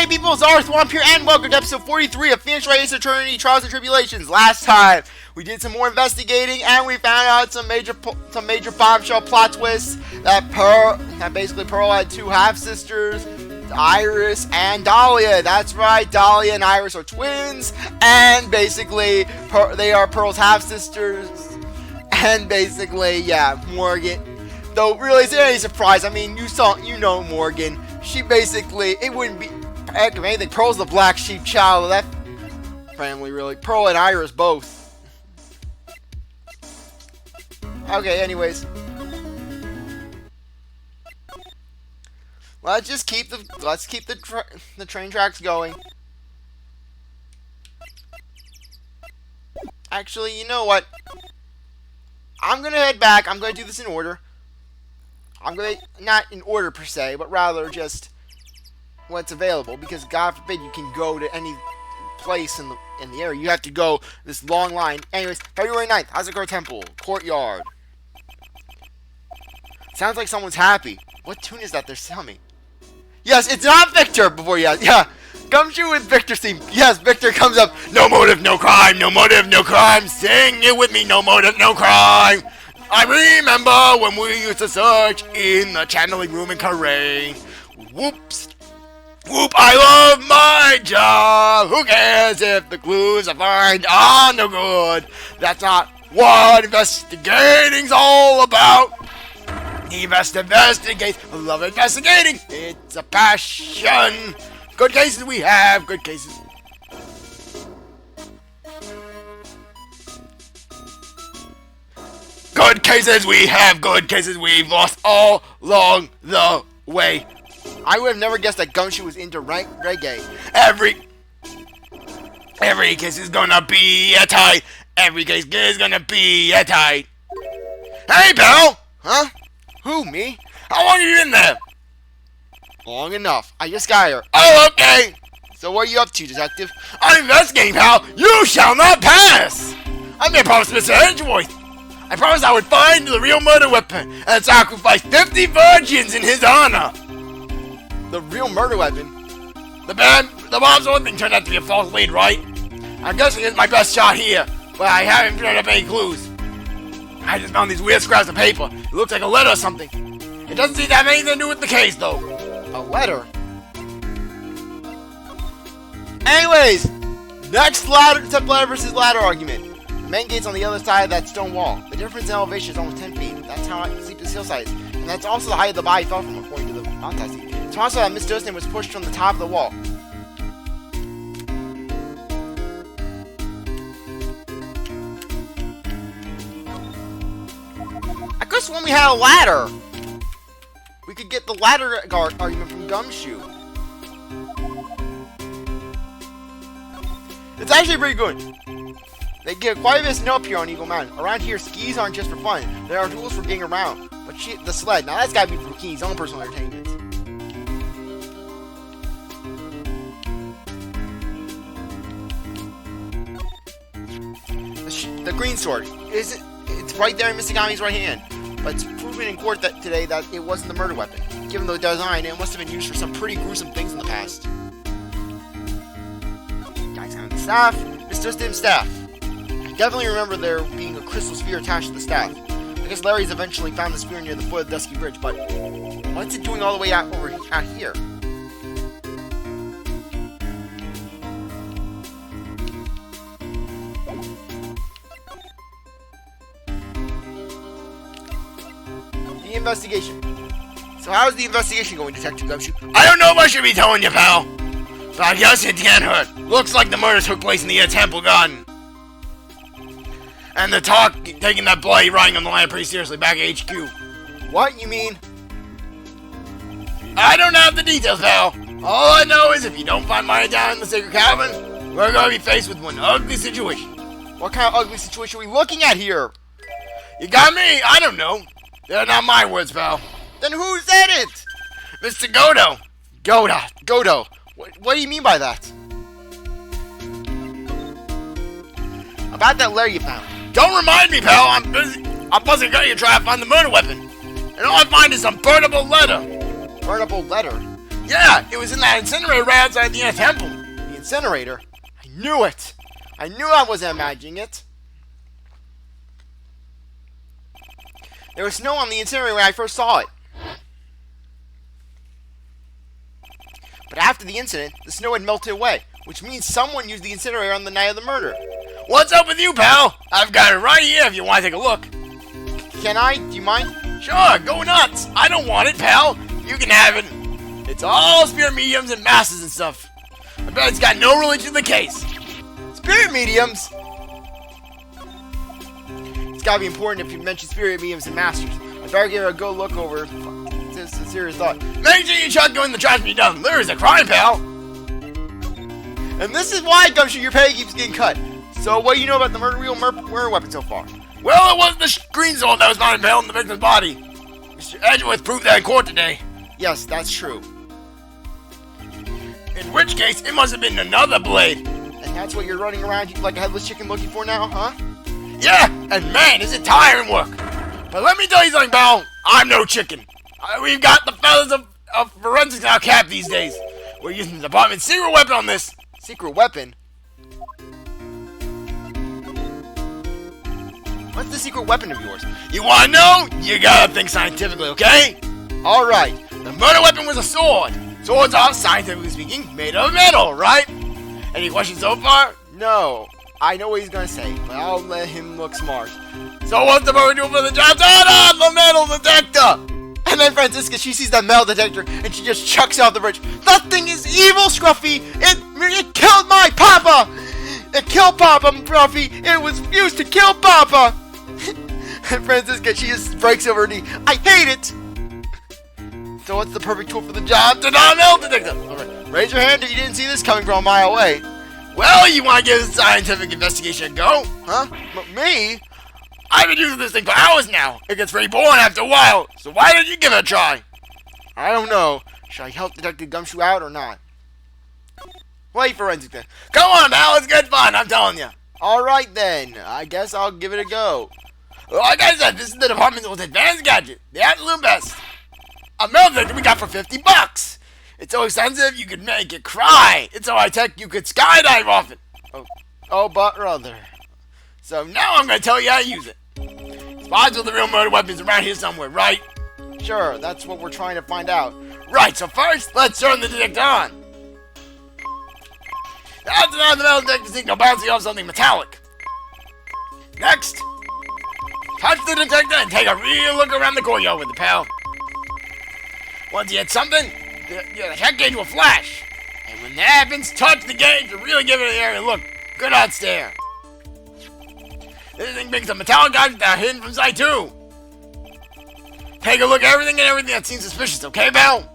Hey people, CzarThwomp here, and welcome to episode 43 of Phoenix Wright Ace Attorney Trials and Tribulations. Last time, we did some more investigating, and we found out some major bombshell plot twists that basically Pearl had two half-sisters, Iris and Dahlia. That's right, Dahlia and Iris are twins, and basically, they are Pearl's half-sisters, and basically, yeah, Morgan. Though, really, is there any surprise? I mean, you know Morgan. She basically, it wouldn't be, heck of anything, Pearl's the black sheep child of that family, really. Pearl and Iris both. Okay, anyways. Let's keep the train tracks going. Actually, you know what? I'm gonna head back. I'm gonna do this in order. Not in order per se, but rather just what's available, because God forbid you can go to any place in the area. You have to go this long line. Anyways, February 9th, Hazakura Temple, Courtyard. Sounds like someone's happy. What tune is that they're humming? Yes, it's not Victor before you ask. Yeah, Gumshoe with Victor's theme. Yes, Victor comes up. No motive, no crime. No motive, no crime. Sing it with me. No motive, no crime. I remember when we used to search in the channeling room in Carray. Whoops. Whoop, I love my job. Who cares if the clues I find are no good? That's not what investigating's all about. Investigate. I love investigating. It's a passion. Good cases we have. Good cases. Good cases we have. Good cases we've lost all along the way. I would have never guessed that Gumshoe was into reggae. Every case is gonna be a tight. Every case is gonna be a tight. Hey, pal! Huh? Who, me? How long have you been there? Long enough. I just got here. Oh, okay! So what are you up to, detective? I'm investigating, pal! You shall not pass! I made a promise to Mr. Edgeworth. I promised I would find the real murder weapon and sacrifice 50 virgins in his honor. The real murder weapon? The mom's own thing turned out to be a false lead, right? I'm guessing it's my best shot here, but I haven't turned up any clues. I just found these weird scraps of paper. It looks like a letter or something. It doesn't seem to have anything to do with the case, though. A letter? Anyways, next ladder versus ladder argument. The main gate's on the other side of that stone wall. The difference in elevation is almost 10 feet. That's how steep this hillside is. And that's also the height of the body fell from, according to the contest. It's also that Miss Dustin was pushed from the top of the wall. I could have sworn we had a ladder. We could get the ladder argument from Gumshoe. It's actually pretty good. They get quite a bit of snow up here on Eagle Mountain. Around here, skis aren't just for fun. There are tools for getting around. But the sled, now that's gotta be for Keen's own personal entertainment. The green sword. It's right there in Mr. Gami's right hand. But it's proven in court today that it wasn't the murder weapon. Given the design, it must have been used for some pretty gruesome things in the past. Guy's got the staff. Mr. Dustin's staff. I definitely remember there being a crystal sphere attached to the staff. I guess Larry's eventually found the sphere near the foot of the Dusky Bridge, but what's it doing all the way out here? The investigation. So how's the investigation going, Detective Gumshoe? I don't know if I should be telling you, pal. But I guess it can't hurt. Looks like the murder took place in the temple garden. And the talk taking that bloody writing on the line pretty seriously back at HQ. What, you mean? I don't have the details, pal. All I know is if you don't find money down in the sacred cabin, we're gonna be faced with one ugly situation. What kind of ugly situation are we looking at here? You got me? I don't know. They're not my words, pal. Then who said it? Mr. Godo. Godo. What do you mean by that? About that letter you found. Don't remind me, pal. I'm busy. I'm buzzing here trying to find the murder weapon. And all I find is some burnable letter. Burnable letter? Yeah, it was in that incinerator right outside the inner temple. The incinerator? I knew it. I knew I wasn't imagining it. There was snow on the incinerator when I first saw it. But after the incident, the snow had melted away, which means someone used the incinerator on the night of the murder. What's up with you, pal? I've got it right here if you want to take a look. Can I? Do you mind? Sure, go nuts. I don't want it, pal. You can have it. It's all spirit mediums and masters and stuff. I bet it's got no relation to the case. Spirit mediums? It's gotta be important if you mention spirit mediums and masters. I better give it a good look over. It's a serious thought. Make sure you chuck go in the trash when you're done. There is a crime, pal. And this is why, Gumshoe, your pay keeps getting cut. So what do you know about the real murder weapon so far? Well, it wasn't the green sword that was found impaled in the victim's body. Mr. Edgeworth proved that in court today. Yes, that's true. In which case, it must have been another blade. And that's what you're running around like a headless chicken looking for now, huh? Yeah, and man, is it tiring work. But let me tell you something, pal. I'm no chicken. We've got the fellas of forensics in our cap these days. We're using the department's secret weapon on this. Secret weapon? What's the secret weapon of yours? You wanna know? You gotta think scientifically, okay? Alright, the murder weapon was a sword. Swords are, scientifically speaking, made of metal, right? Any questions so far? No. I know what he's gonna say, but I'll let him look smart. So what's the murder doing for the job? The metal detector! And then Franziska, she sees that metal detector, and she just chucks it off the bridge. That thing is evil, Scruffy! It killed my papa! It killed Papa, Scruffy! It was used to kill Papa! And Franziska, she just breaks over her knee. I hate it! So what's the perfect tool for the job? The metal detector! Alright, raise your hand if you didn't see this coming from a mile away. Well, you want to give this scientific investigation a go? Huh? Me? I've been using this thing for hours now. It gets pretty boring after a while. So why don't you give it a try? I don't know. Should I help Detective Gumshoe out or not? Wait, forensic then. Come on, pal. It's good fun. I'm telling you. Alright then. I guess I'll give it a go. Like I said, this is the department's most advanced gadget. The absolute best. A metal detector we got for $50. It's so expensive you could make it cry. It's so high tech you could skydive off it. Oh, but rather. So now I'm going to tell you how to use it. Spots with the real murder weapons around here somewhere, right? Sure, that's what we're trying to find out. Right, so first, let's turn the detector on. Now turn on the metal detector signal bouncing off something metallic. Next, touch the detector and take a real look around the courtyard with it, pal. Once you hit something, the check gauge will flash. And when that happens, touch the gauge to really give it an area look. Good on stare. This thing makes a metallic object that are hidden from sight too. Take a look at everything that seems suspicious, okay, pal?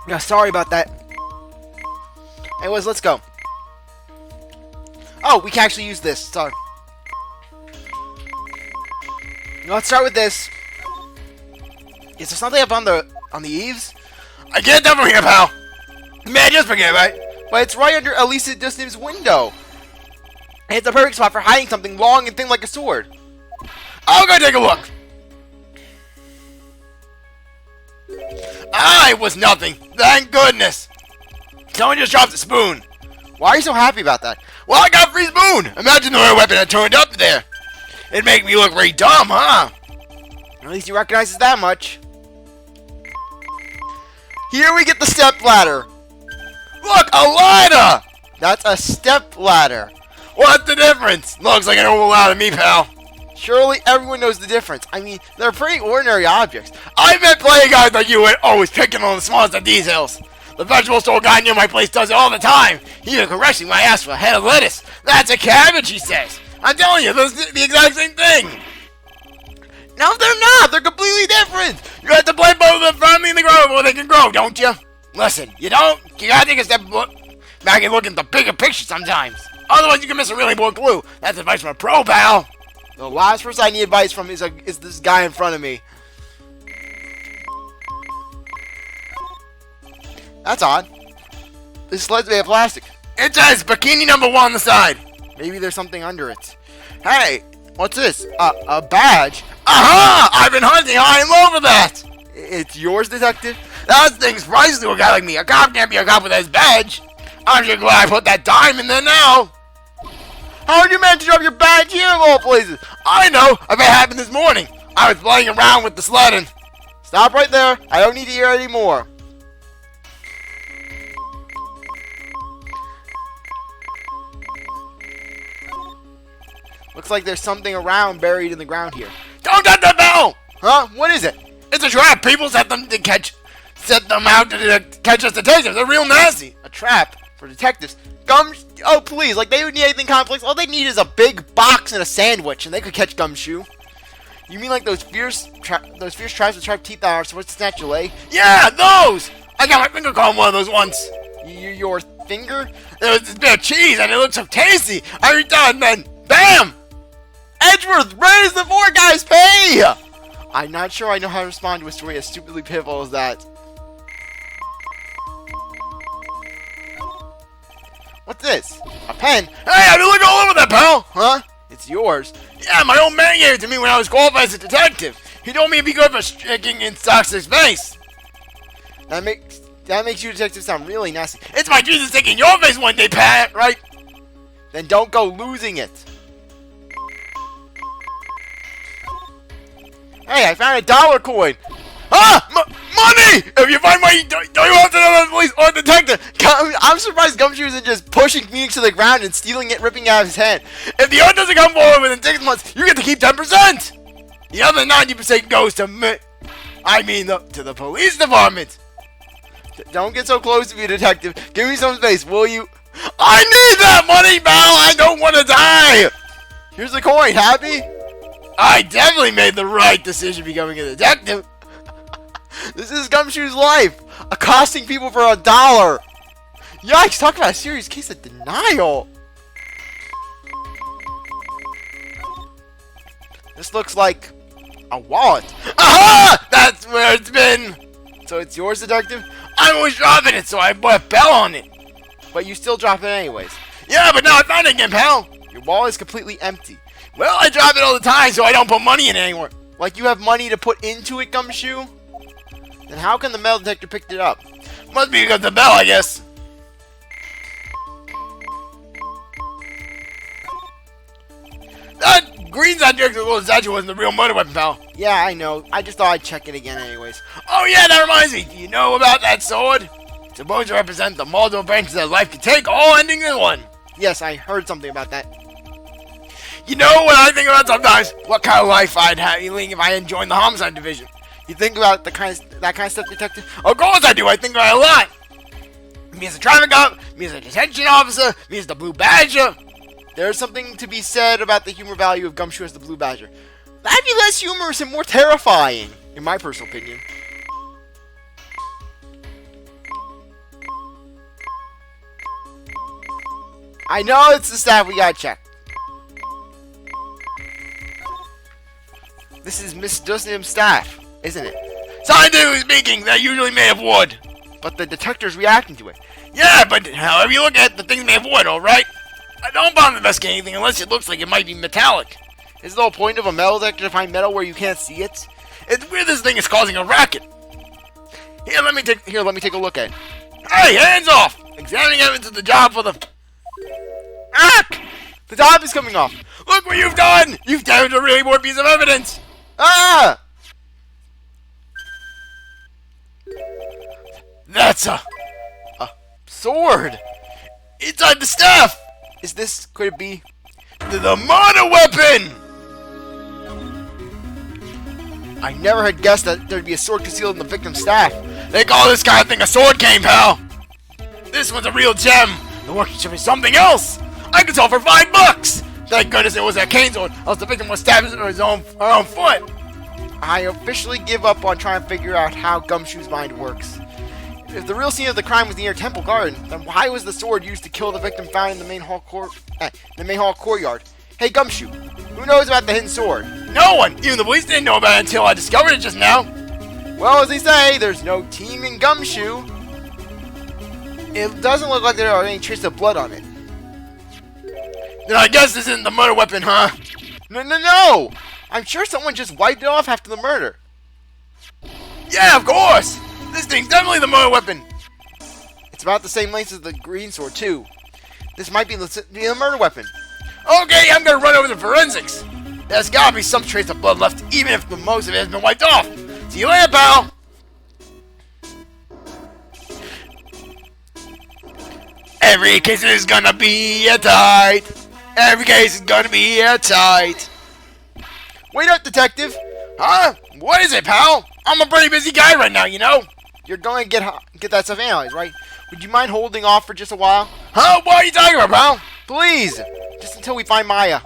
Yeah, sorry about that. Anyways, let's go. Oh, we can actually use this. Sorry. Let's start with this. Is there something up on the eaves? I can't tell from here, pal. Man, just forget, right? But it's right under Elisa Dustin's window. And it's a perfect spot for hiding something long and thin like a sword. I'll go take a look. Ah, it was nothing. Thank goodness. Someone just dropped a spoon. Why are you so happy about that? Well, I got a free spoon. Imagine the weapon had turned up there. It'd make me look very dumb, huh? At least he recognizes that much. Here we get the step ladder. Look, a ladder! That's a step ladder. What's the difference? Looks like an normal ladder to me, pal. Surely everyone knows the difference. I mean, they're pretty ordinary objects. I bet playing guys like you are always picking on the smallest of details. The vegetable store guy near my place does it all the time. He even corrects me when I ask for a head of lettuce. That's a cabbage, he says. I'm telling you, this is the exact same thing. No, they're not. They're completely different. You have to plant both of them firmly in the ground before they can grow, don't you? Listen, you don't. You gotta take a step back and look at the bigger picture sometimes. Otherwise, you can miss a really important clue. That's advice from a pro, pal. The last person I need advice from is this guy in front of me. That's odd. This sled's made of plastic. It says bikini number 1 on the side. Maybe there's something under it. Hey, what's this? A badge? Aha! I've been hunting high and low for that! It's yours, Detective? That thing's priceless to a guy like me. A cop can't be a cop without his badge. I'm sure glad I put that dime in there now. How did you manage to drop your badge here of all places? I know. I bet it happened this morning. I was playing around with the sled and... Stop right there. I don't need to hear any more. Looks like there's something around buried in the ground here. Don't touch the bell! Huh? What is it? It's a trap. People set them out to catch us detectives. They're real nasty. A trap for detectives? Oh, please. Like, they would need anything complex. All they need is a big box and a sandwich, and they could catch Gumshoe. You mean like those fierce traps with sharp teeth that are supposed to snatch your leg? Yeah, those! I got my finger caught in one of those once. Your finger? There was this bit of cheese, and it looked so tasty. I reached out, and then, bam! Edgeworth, raise the four guys pay! I'm not sure I know how to respond to a story as stupidly pitiful as that. What's this? A pen? Hey, I've been looking all over that, pal! Huh? It's yours. Yeah, my old man gave it to me when I was qualified as a detective. He told me it'd be good for sticking in Stock's face. That makes you detective sound really nasty. It's my dream to stick in your face one day, Pat, right? Then don't go losing it. Hey, I found a $1 coin. Ah! Money! If you find money, don't you have to know the police or detective? I'm surprised Gumshoe isn't just pushing Phoenix to the ground and stealing it, ripping it out of his hand. If the owner doesn't come forward within 6 months, you get to keep 10%. The other 90% goes to me. I mean, to the police department. Don't get so close to me, detective. Give me some space, will you? I need that money, pal. I don't want to die. Here's the coin. Happy? I definitely made the right decision becoming a detective. This is Gumshoe's life. Accosting people for $1. Yikes, talk about a serious case of denial. This looks like a wallet. Aha! That's where it's been. So it's yours, detective? I'm always dropping it, so I put a bell on it. But you still drop it anyways. Yeah, but now I found it again, pal. Your wallet is completely empty. Well, I drop it all the time, so I don't put money in it anymore. Like you have money to put into it, Gumshoe? Then how can the metal detector pick it up? Must be because of the bell, I guess. That green little statue wasn't the real murder weapon, pal. Yeah, I know. I just thought I'd check it again anyways. Oh yeah, that reminds me. Do you know about that sword? It's supposed to represent the multiple branches that life can take, all ending in one. Yes, I heard something about that. You know what I think about sometimes? What kind of life I'd have if I had joined the homicide division. You think about that kind of stuff, detective? Of course I do. I think about it a lot. Me as a traffic cop, me as a detention officer, me as the Blue Badger. There's something to be said about the humor value of Gumshoe as the Blue Badger. That'd be less humorous and more terrifying, in my personal opinion. I know it's the staff we gotta check. This is Miss Dusnam's staff, isn't it? Scientifically speaking, they're usually made of wood. But the detector's reacting to it. Yeah, but however you look at it, the thing's made of wood, alright? I don't bother to investigate anything unless it looks like it might be metallic. Is the whole point of a metal detector to find metal where you can't see it? It's weird this thing is causing a racket. Here, let me take a look at it. Hey, hands off! Examining evidence is the job for the... Ah! The top is coming off. Look what you've done! You've damaged a really important piece of evidence! Ah! That's a sword! Inside the staff! Could it be the murder weapon? I never had guessed that there'd be a sword concealed in the victim's staff. They call this kind of thing a sword cane, pal. This one's a real gem. The workmanship is something else. I could sell for $5. Thank goodness it was a cane sword, else the victim was stabbed with her own foot. I officially give up on trying to figure out how Gumshoe's mind works. If the real scene of the crime was near Temple Garden, then why was the sword used to kill the victim found in the main hall courtyard? Hey Gumshoe, who knows about the hidden sword? No one! Even the police didn't know about it until I discovered it just now. Well, as they say, there's no team in Gumshoe. It doesn't look like there are any traces of blood on it. Then I guess this isn't the murder weapon, huh? No! I'm sure someone just wiped it off after the murder. Yeah, of course! This thing's definitely the murder weapon! It's about the same length as the green sword, too. This might be the murder weapon. Okay, I'm gonna run over to forensics. There's gotta be some trace of blood left, even if the most of it has been wiped off. See you later, pal! Every case is gonna be airtight. Every case is gonna be airtight. Wait up, detective. Huh? What is it, pal? I'm a pretty busy guy right now, you know. You're going to get that stuff analyzed, right? Would you mind holding off for just a while? Huh? What are you talking about, pal? Please. Just until we find Maya.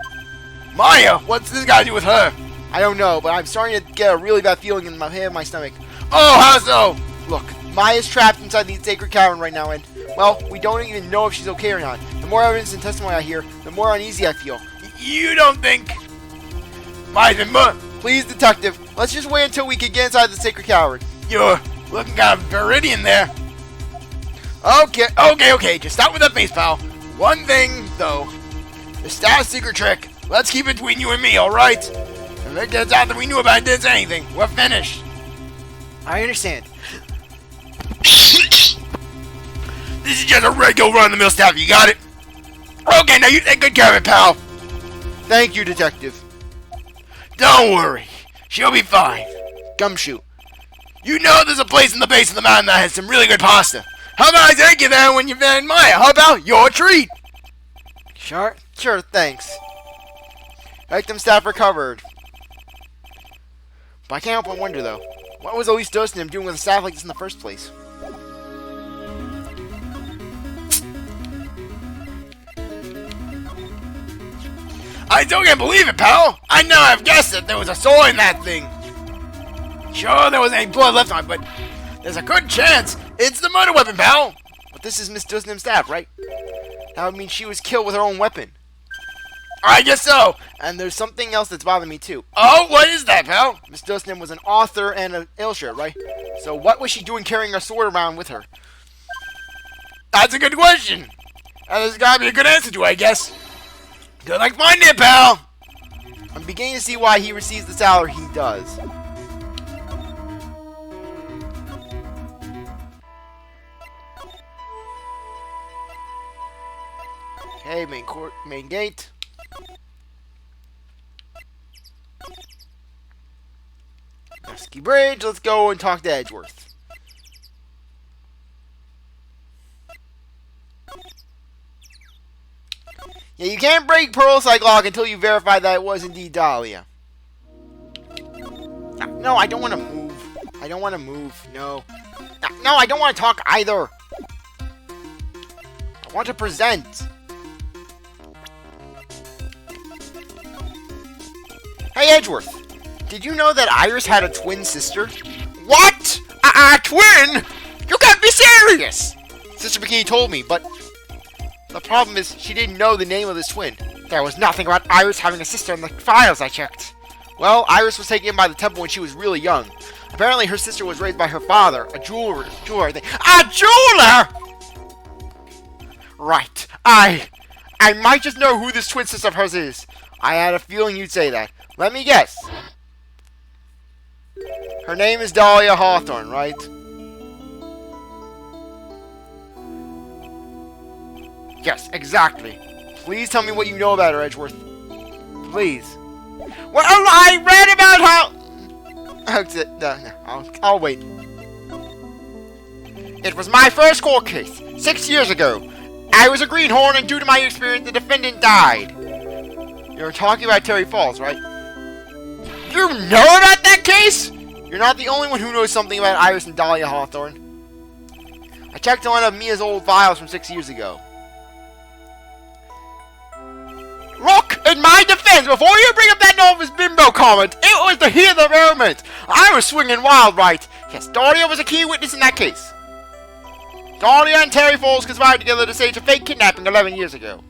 Maya? What's this got to do with her? I don't know, but I'm starting to get a really bad feeling in my stomach. Oh, how so? Look, Maya's trapped inside the sacred cavern right now, and, well, we don't even know if she's okay or not. The more evidence and testimony I hear, the more uneasy I feel. You don't think Maya's been murdered? Please, detective, let's just wait until we can get inside the sacred cavern. You're looking kind of Viridian there. Okay, just stop with that face, pal. One thing, though. The staff secret trick. Let's keep it between you and me, alright? If it gets out that we knew about it did anything, we're finished. I understand. This is just a regular run-of-the-mill staff, you got it? Okay, now you take good care of it, pal. Thank you, detective. Don't worry, she'll be fine. Gumshoe, you know there's a place in the base of the mountain that has some really good pasta. How about I take you there when you find Maya? How about your treat? Sure, thanks. Victim staff recovered. But I can't help but wonder, though. What was Elise Dostin doing with a staff like this in the first place? I still can't believe it, pal! I know I've guessed that there was a soul in that thing. Sure, there wasn't any blood left on it, but there's a good chance it's the murder weapon, pal! But this is Miss Dostin's staff, right? That would mean she was killed with her own weapon. I guess so! And there's something else that's bothering me, too. Oh, what is that, pal? Miss Dostin was an author and an illustrator, right? So what was she doing carrying her sword around with her? That's a good question! And there's gotta be a good answer to it, I guess. Good luck finding it, pal! I'm beginning to see why he receives the salary he does. Okay, main gate. Dusky Bridge, let's go and talk to Edgeworth. Yeah, you can't break Pearl's lock until you verify that it was indeed Dahlia. No, I don't want to move. I don't want to move. No. No, I don't want to talk either. I want to present. Hey, Edgeworth. Did you know that Iris had a twin sister? What? A twin? You can't be serious! Sister Bikini told me, but the problem is she didn't know the name of this twin. There was nothing about Iris having a sister in the files I checked. Well, Iris was taken in by the temple when she was really young. Apparently her sister was raised by her father, a jeweler. A jeweler?! Right. I might just know who this twin sister of hers is. I had a feeling you'd say that. Let me guess. Her name is Dahlia Hawthorne, right? Yes, exactly. Please tell me what you know about her, Edgeworth. Please. Well, I read about how... I'll wait. It was my first court case, 6 years ago. I was a greenhorn, and due to my experience, the defendant died. You're talking about Terry Falls, right? You know about that case? You're not the only one who knows something about Iris and Dahlia Hawthorne. I checked one of Mia's old files from 6 years ago. Look, in my defense, before you bring up that novice bimbo comment, it was the heat of the moment. I was swinging wild, right? Yes, Dahlia was a key witness in that case. Dahlia and Terry Falls conspired together to stage a fake kidnapping 11 years ago.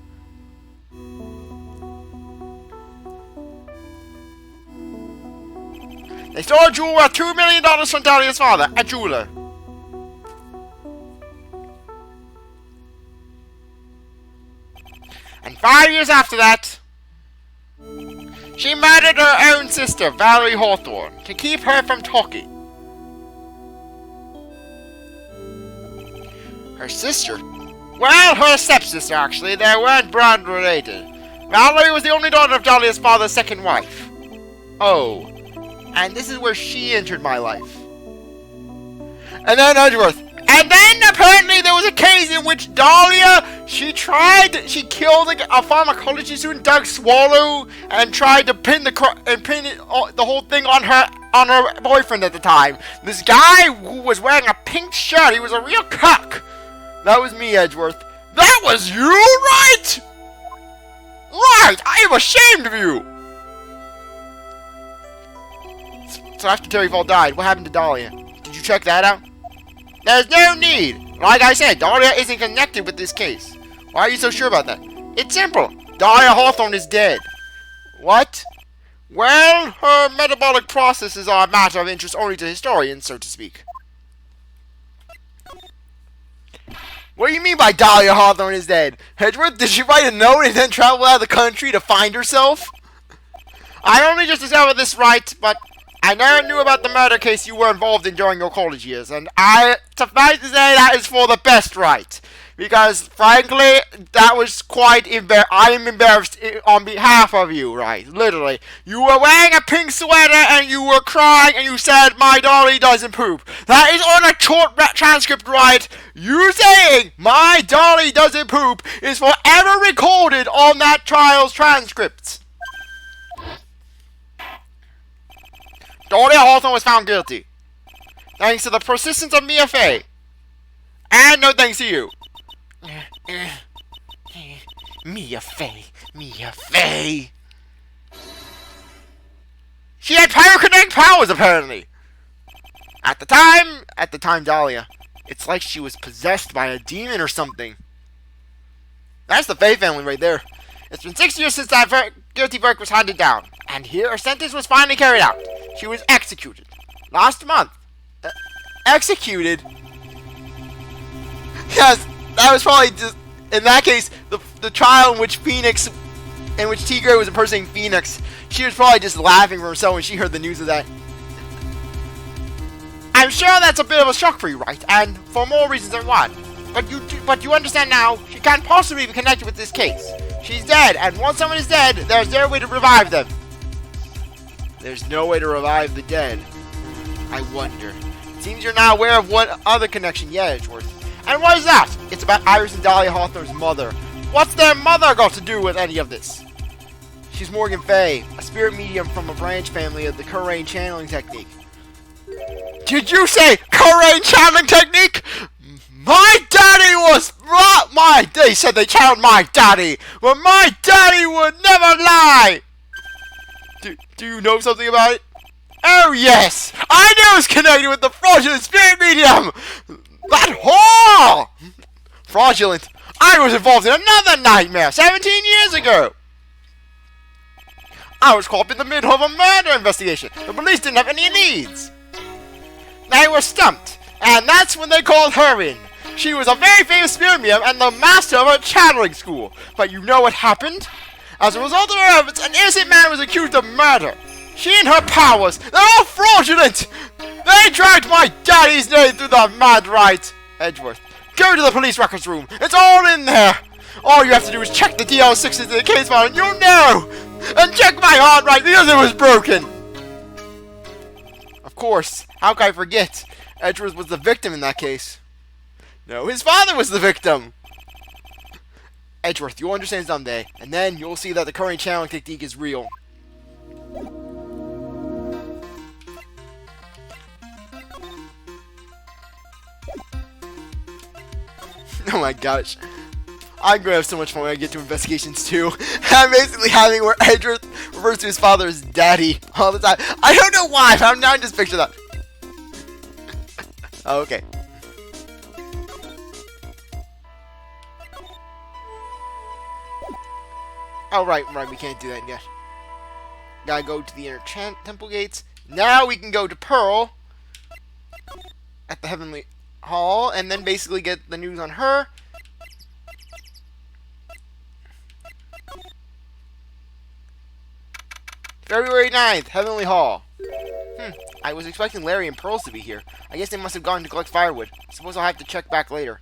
They stole a jewel worth $2 million from Dahlia's father, a jeweler. And 5 years after that, She murdered her own sister, Valerie Hawthorne, to keep her from talking. Her sister? Well, her stepsister, actually. They weren't blood related. Valerie was the only daughter of Dahlia's father's second wife. Oh. And this is where she entered my life. And then Edgeworth. And then apparently there was a case in which Dahlia, she killed a pharmacology student, Doug Swallow, and tried to pin the whole thing on her boyfriend at the time. This guy who was wearing a pink shirt, he was a real cuck. That was me, Edgeworth. That was you, Wright? Right, I am ashamed of you. So after Terry Fall died, what happened to Dahlia? Did you check that out? There's no need. Like I said, Dahlia isn't connected with this case. Why are you so sure about that? It's simple. Dahlia Hawthorne is dead. What? Well, her metabolic processes are a matter of interest only to historians, so to speak. What do you mean by Dahlia Hawthorne is dead? Edgeworth, did she write a note and then travel out of the country to find herself? I only just discovered this, Wright, but I never knew about the murder case you were involved in during your college years, and suffice to say that is for the best, Wright. Because, frankly, that was quite I am embarrassed on behalf of you, Wright. Literally. You were wearing a pink sweater, and you were crying, and you said, my dolly doesn't poop. That is on a short transcript, Wright. You saying, my dolly doesn't poop, is forever recorded on that trial's transcripts. Dahlia Hawthorne was found guilty. Thanks to the persistence of Mia Fey. And no thanks to you. Mia Fey. Mia Fey. She had pyrokinetic powers, apparently. At the time, Dahlia, it's like she was possessed by a demon or something. That's the Fey family right there. It's been 6 years since that guilty verdict was handed down, and here her sentence was finally carried out. She was executed last month. Executed? Yes, that was probably just, in that case, the trial in which Tigray was impersonating Phoenix. She was probably just laughing for herself when she heard the news of that. I'm sure that's a bit of a shock for you, Wright, and for more reasons than one. But you understand now, she can't possibly be connected with this case. She's dead, and once someone is dead, there's no way to revive them. There's no way to revive the dead. I wonder. It seems you're not aware of one other connection yet, Edgeworth. And what is that? It's about Iris and Dahlia Hawthorne's mother. What's their mother got to do with any of this? She's Morgan Fey, a spirit medium from a branch family of the Kurain channeling technique. Did you say Kurain channeling technique? My daddy was... They said they channeled my daddy, but my daddy would never lie! Do you know something about it? Oh yes! I know it's connected with the fraudulent spirit medium! That whore! Fraudulent? I was involved in another nightmare 17 years ago! I was caught up in the middle of a murder investigation. The police didn't have any leads. They were stumped, and that's when they called her in. She was a very famous spirit medium and the master of a channeling school. But you know what happened? As a result of her efforts, an innocent man was accused of murder. She and her powers, they're all fraudulent! They dragged my daddy's name through the mud, Right? Edgeworth, go to the police records room. It's all in there. All you have to do is check the DL6 into the case file and you'll know! And check my heart right because it was broken! Of course, how could I forget? Edgeworth was the victim in that case. No, his father was the victim! Edgeworth, you'll understand someday, and then you'll see that the current channeling technique is real. Oh my gosh. I'm gonna have so much fun when I get to investigations too. I'm basically having where Edgeworth refers to his father as daddy all the time. I don't know why, but I'm now just picture that. Oh, okay. Oh, right, we can't do that yet. Gotta go to the inner temple gates. Now we can go to Pearl at the Heavenly Hall, and then basically get the news on her. February 9th, Heavenly Hall. I was expecting Larry and Pearls to be here. I guess they must have gone to collect firewood. Suppose I'll have to check back later.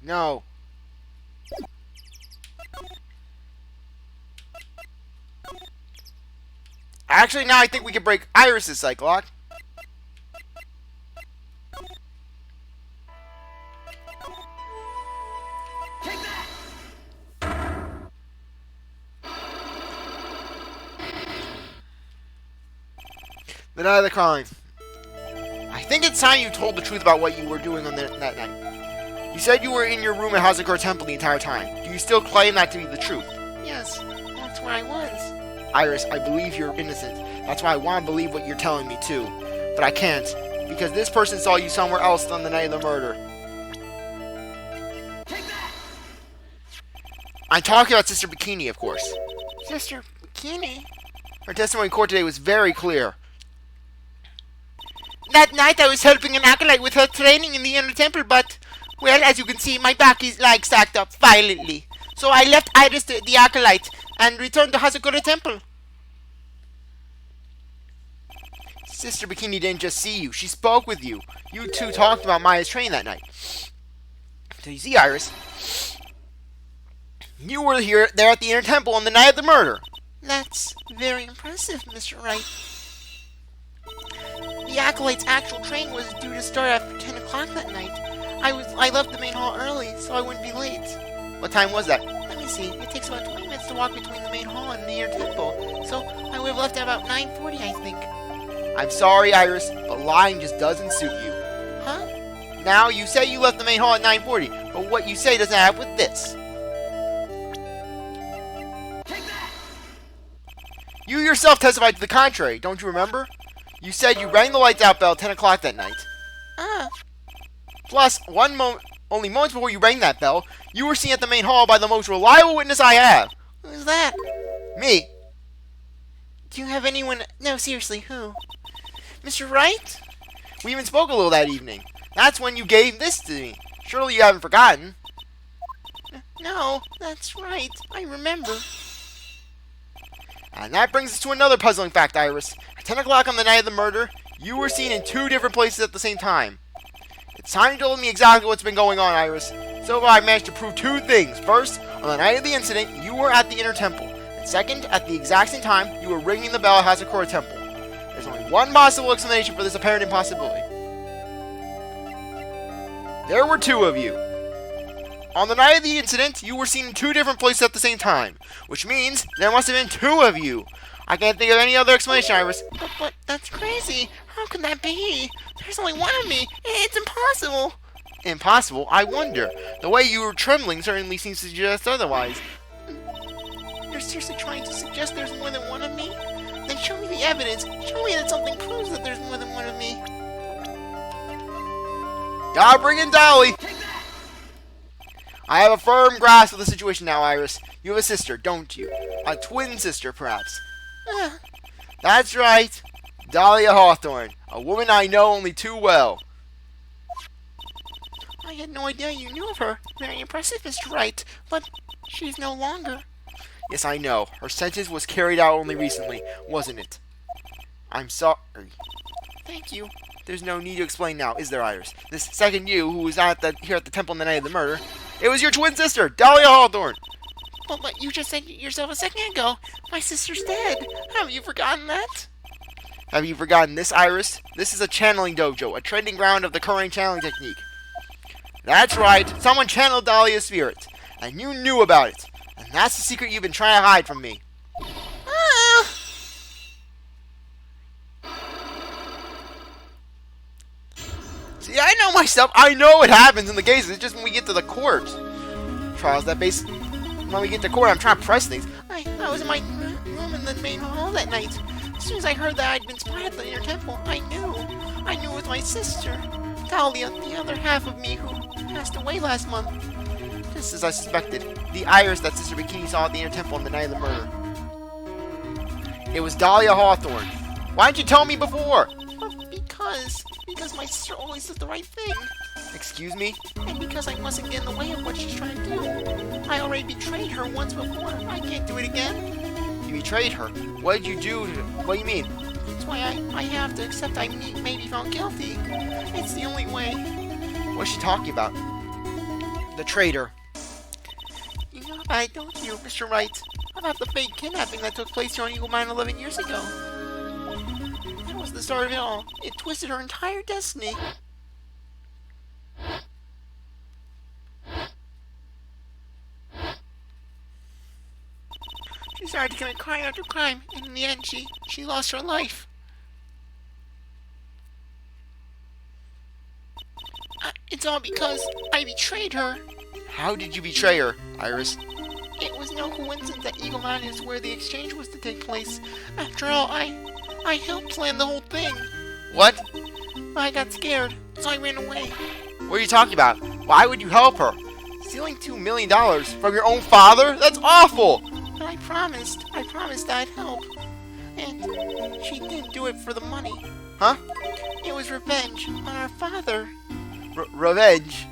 No. Actually, now I think we can break Iris's psych lock. The night of the crime. I think it's time you told the truth about what you were doing on that night. You said you were in your room at Hazakura Temple the entire time. Do you still claim that to be the truth? Yes, that's where I was. Iris, I believe you're innocent. That's why I want to believe what you're telling me too. But I can't, because this person saw you somewhere else on the night of the murder. I'm talking about Sister Bikini, of course. Sister Bikini? Her testimony in court today was very clear. That night I was helping an acolyte with her training in the inner temple, but, well, as you can see, my back is, like, stacked up violently. So I left Iris, the acolyte, and returned to Hazakura Temple. Sister Bikini didn't just see you, she spoke with you. You two talked about Maya's training that night. So you see, Iris, you were there at the inner temple on the night of the murder. That's very impressive, Mr. Wright. The acolyte's actual training was due to start after 10 o'clock that night. I left the main hall early, so I wouldn't be late. What time was that? Let me see. It takes about 20 minutes to walk between the main hall and the inner temple, so I would have left at about 9:40, I think. I'm sorry, Iris, but lying just doesn't suit you. Huh? Now, you say you left the main hall at 9:40, but what you say doesn't add up with this. You yourself testified to the contrary, don't you remember? You said you rang the lights out bell at 10 o'clock that night. Plus, only moments before you rang that bell, you were seen at the main hall by the most reliable witness I have. Who's that? Me. Do you have anyone... No, seriously, who? Mr. Wright? We even spoke a little that evening. That's when you gave this to me. Surely you haven't forgotten. No, that's right. I remember. And that brings us to another puzzling fact, Iris. At 10 o'clock on the night of the murder, you were seen in 2 different places at the same time. It's time you told me exactly what's been going on, Iris. So far, I've managed to prove 2 things. First, on the night of the incident, you were at the inner temple. And second, at the exact same time, you were ringing the bell at Hazakura Temple. There's only one possible explanation for this apparent impossibility. There were 2 of you. On the night of the incident, you were seen in 2 different places at the same time, which means there must have been 2 of you. I can't think of any other explanation, Iris. But that's crazy. How can that be? There's only one of me. It's impossible. Impossible? I wonder. The way you were trembling certainly seems to suggest otherwise. You're seriously trying to suggest there's more than one of me? Then show me the evidence. Show me that something proves that there's more than one of me. Gotta bring in Dolly. I have a firm grasp of the situation now, Iris. You have a sister, don't you? A twin sister, perhaps. That's right. Dahlia Hawthorne, a woman I know only too well. I had no idea you knew of her. Very impressive, Mr. Wright. But she's no longer. Yes, I know. Her sentence was carried out only recently, wasn't it? I'm sorry. Thank you. There's no need to explain now, is there, Iris? This second you, who was not here at the temple on the night of the murder, it was your twin sister, Dahlia Hawthorne. But you just said yourself a second ago. My sister's dead. Have you forgotten that? Have you forgotten this, Iris? This is a channeling dojo, a trending ground of the current channeling technique. That's right. Someone channeled Dahlia's spirit, and you knew about it. And that's the secret you've been trying to hide from me. See, I know myself. I know what happens in the cases. It's just when we get to the court trials that when we get to court, I'm trying to press things. I was in my room in the main hall that night. As soon as I heard that I'd been spied at the inner temple, I knew it was my sister, Dahlia, the other half of me who passed away last month. Just as I suspected, the Iris that Sister Bikini saw at the inner temple on the night of the murder. It was Dahlia Hawthorne. Why didn't you tell me before? Because my sister always does the right thing. Excuse me? And because I mustn't get in the way of what she's trying to do. I already betrayed her once before. I can't do it again. You betrayed her? What did you do? What do you mean? That's why I have to accept I may be found guilty. It's the only way. What's she talking about? The traitor. You know about it, don't you, Mr. Wright? About the fake kidnapping that took place here on Eagle Mine 11 years ago. That was the start of it all. It twisted her entire destiny. She started to commit crime after crime, and in the end, she lost her life. It's all because I betrayed her. How did you betray her, Iris? It was no coincidence that Eagle Mine is where the exchange was to take place. After all, I helped plan the whole thing. What? I got scared, so I ran away. What are you talking about? Why would you help her? Stealing $2 million from your own father? That's awful! But I promised I'd help. And she didn't do it for the money. Huh? It was revenge on our father. Revenge?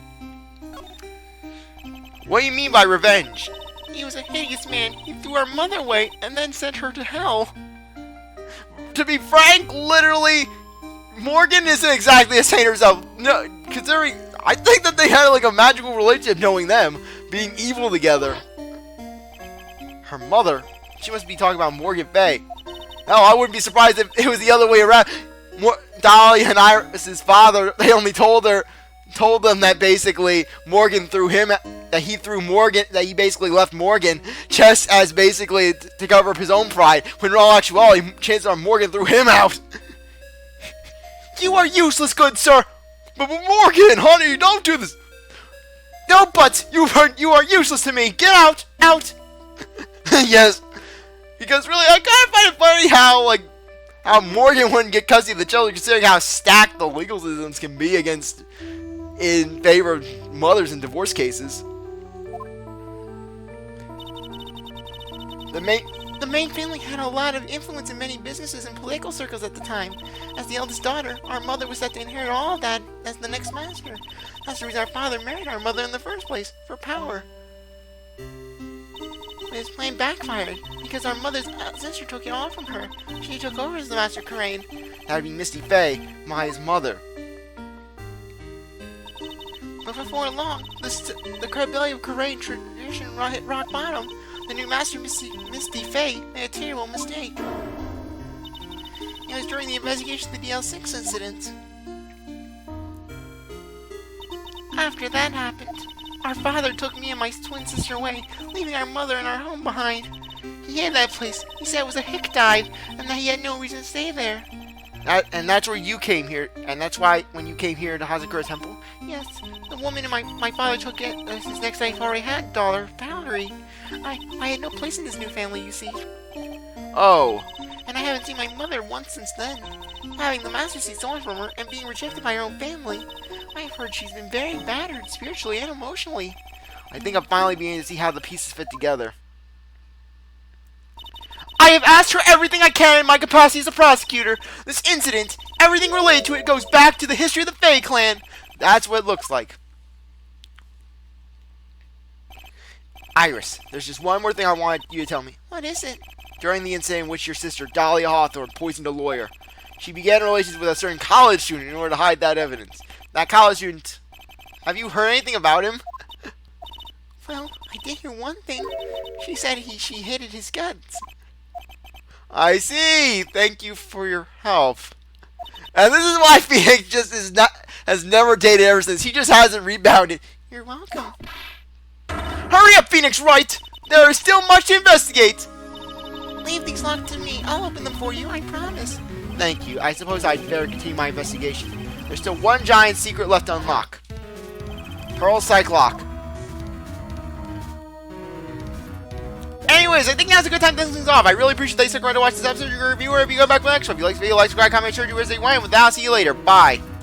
What do you mean by revenge? He was a hideous man. He threw our mother away and then sent her to hell. To be frank, literally, Morgan isn't exactly a saint herself. No, considering, I think that they had like a magical relationship knowing them, being evil together. Her mother? She must be talking about Morgan Fay. Hell, I wouldn't be surprised if it was the other way around. Dolly and Iris's father, they only told them that basically Morgan threw him, that he basically left Morgan just as basically to cover up his own pride, when in all actuality, chances are Morgan threw him out. You are useless, good sir. But Morgan, honey, don't do this. No buts, you are useless to me. Get out. Yes, because really, I kind of find it funny how Morgan wouldn't get custody of the children, considering how stacked the legal systems can be in favor of mothers in divorce cases. The Main family had a lot of influence in many businesses and political circles at the time. As the eldest daughter, our mother was set to inherit all of that as the next master. That's the reason our father married our mother in the first place, for power. But his plan backfired, because our mother's sister took it all from her. She took over as the Master Crane. That'd be Misty Fay, Maya's mother. But before long, the credibility of Crane tradition hit rock bottom. The new Master, Misty Fay, made a terrible mistake. It was during the investigation of the DL6 incident. After that happened, our father took me and my twin sister away, leaving our mother and our home behind. He hated that place. He said it was a hick dive, and that he had no reason to stay there. And that's where you came here, and that's why when you came here to Hazakura Temple? Yes, the woman and my father took it as his next life already had dollar foundry. I had no place in this new family, you see. Oh. And I haven't seen my mother once since then. Having the Master see so much from her and being rejected by her own family, I've heard she's been very battered spiritually and emotionally. I think I'm finally beginning to see how the pieces fit together. I have asked her everything I can in my capacity as a prosecutor. This incident, everything related to it, goes back to the history of the Fae clan. That's what it looks like. Iris, there's just one more thing I wanted you to tell me. What is it? During the incident in which your sister, Dahlia Hawthorne, poisoned a lawyer, she began relations with a certain college student in order to hide that evidence. That college student, have you heard anything about him? Well, I did hear one thing. She said she hated his guts. I see. Thank you for your help. And this is why Phoenix has never dated ever since. He just hasn't rebounded. You're welcome. Hurry up, Phoenix Wright! There is still much to investigate! Leave these locked to me. I'll open them for you, I promise. Thank you. I suppose I'd better continue my investigation. There's still one giant secret left to unlock. Pearl Psych Lock. Anyways, I think now's a good time to end things off. I really appreciate that you stuck around to watch this episode. You're a reviewer. If you go back for the next one, if you like this video, like, subscribe, comment, share, do whatever you want. And with that, I'll see you later. Bye.